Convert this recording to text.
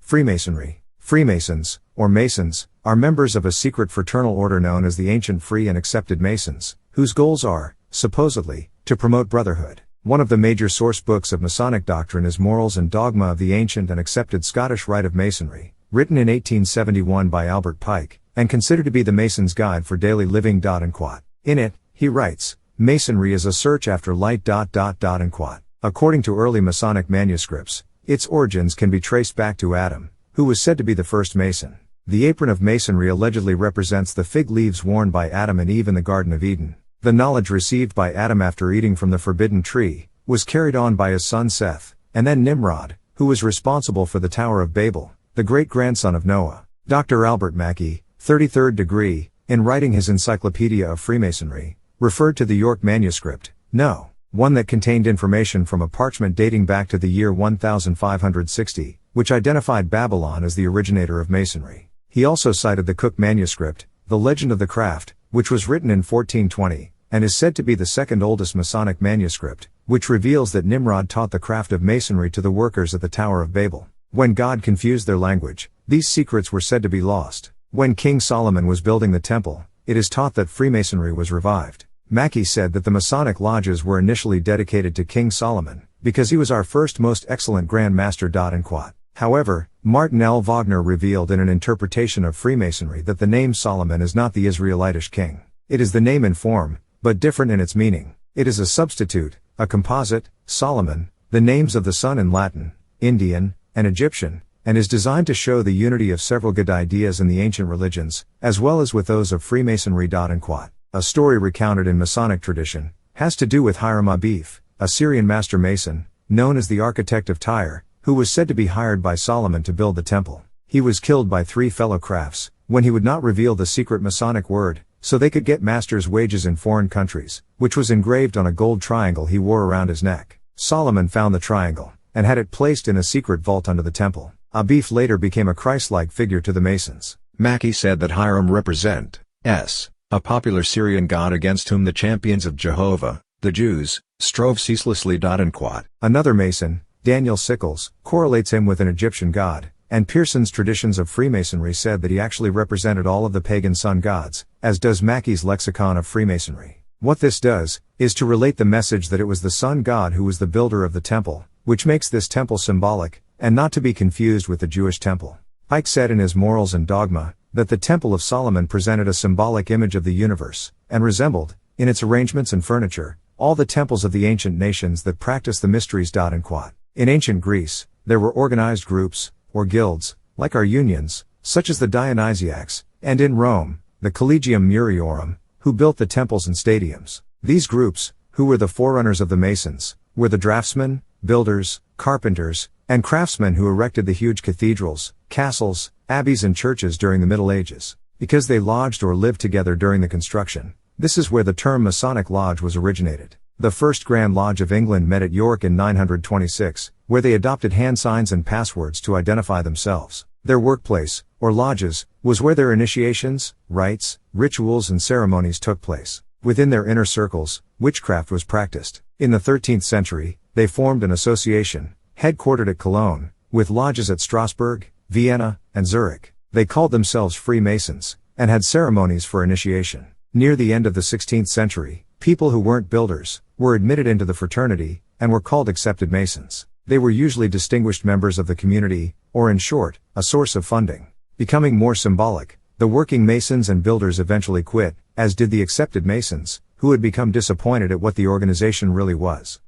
Freemasonry. Freemasons, or Masons, are members of a secret fraternal order known as the Ancient Free and Accepted Masons, whose goals are, supposedly, to promote brotherhood. One of the major source books of Masonic doctrine is Morals and Dogma of the Ancient and Accepted Scottish Rite of Masonry, written in 1871 by Albert Pike, and considered to be the Mason's Guide for Daily Living. In it, he writes, Masonry is a search after light. According to early Masonic manuscripts, its origins can be traced back to Adam, who was said to be the first Mason. The apron of Masonry allegedly represents the fig leaves worn by Adam and Eve in the Garden of Eden. The knowledge received by Adam after eating from the forbidden tree was carried on by his son Seth, and then Nimrod, who was responsible for the Tower of Babel, the great-grandson of Noah. Dr. Albert Mackey, 33rd degree, in writing his Encyclopedia of Freemasonry, referred to the York manuscript, No. 1 that contained information from a parchment dating back to the year 1560, which identified Babylon as the originator of Masonry. He also cited the Cook manuscript, The Legend of the Craft, which was written in 1420, and is said to be the second oldest Masonic manuscript, which reveals that Nimrod taught the craft of Masonry to the workers at the Tower of Babel. When God confused their language, these secrets were said to be lost. When King Solomon was building the temple, it is taught that Freemasonry was revived. Mackey said that the Masonic lodges were initially dedicated to King Solomon, because he was our first most excellent Grand Master. However, Martin L. Wagner revealed in an interpretation of Freemasonry that the name Solomon is not the Israelitish king. It is the name in form, but different in its meaning. It is a substitute, a composite, Solomon, the names of the sun in Latin, Indian, and Egyptian, and is designed to show the unity of several good ideas in the ancient religions, as well as with those of Freemasonry. A story recounted in Masonic tradition has to do with Hiram Abif, a Syrian master mason, known as the architect of Tyre, who was said to be hired by Solomon to build the temple. He was killed by 3 fellow crafts when he would not reveal the secret Masonic word, so they could get master's wages in foreign countries, which was engraved on a gold triangle he wore around his neck. Solomon found the triangle, and had it placed in a secret vault under the temple. Abif later became a Christ-like figure to the Masons. Mackey said that Hiram represents a popular Syrian god against whom the champions of Jehovah, the Jews, strove ceaselessly. Another Mason, Daniel Sickles, correlates him with an Egyptian god, and Pearson's Traditions of Freemasonry said that he actually represented all of the pagan sun gods, as does Mackey's Lexicon of Freemasonry. What this does, is to relate the message that it was the sun god who was the builder of the temple, which makes this temple symbolic, and not to be confused with the Jewish temple. Ike said in his Morals and Dogma, that the Temple of Solomon presented a symbolic image of the universe, and resembled, in its arrangements and furniture, all the temples of the ancient nations that practiced the mysteries. In ancient Greece, there were organized groups, or guilds, like our unions, such as the Dionysiacs, and in Rome, the Collegium Muriorum, who built the temples and stadiums. These groups, who were the forerunners of the Masons, were the draftsmen, builders, carpenters, and craftsmen who erected the huge cathedrals, castles, abbeys and churches during the Middle Ages. Because they lodged or lived together during the construction, this is where the term Masonic Lodge was originated. The first Grand Lodge of England met at York in 926, where they adopted hand signs and passwords to identify themselves. Their workplace, or lodges, was where their initiations, rites, rituals and ceremonies took place. Within their inner circles, witchcraft was practiced. In the 13th century, they formed an association, headquartered at Cologne, with lodges at Strasbourg, Vienna, and Zurich. They called themselves Freemasons, and had ceremonies for initiation. Near the end of the 16th century, people who weren't builders were admitted into the fraternity, and were called accepted Masons. They were usually distinguished members of the community, or in short, a source of funding. Becoming more symbolic, the working Masons and builders eventually quit, as did the accepted Masons, who had become disappointed at what the organization really was.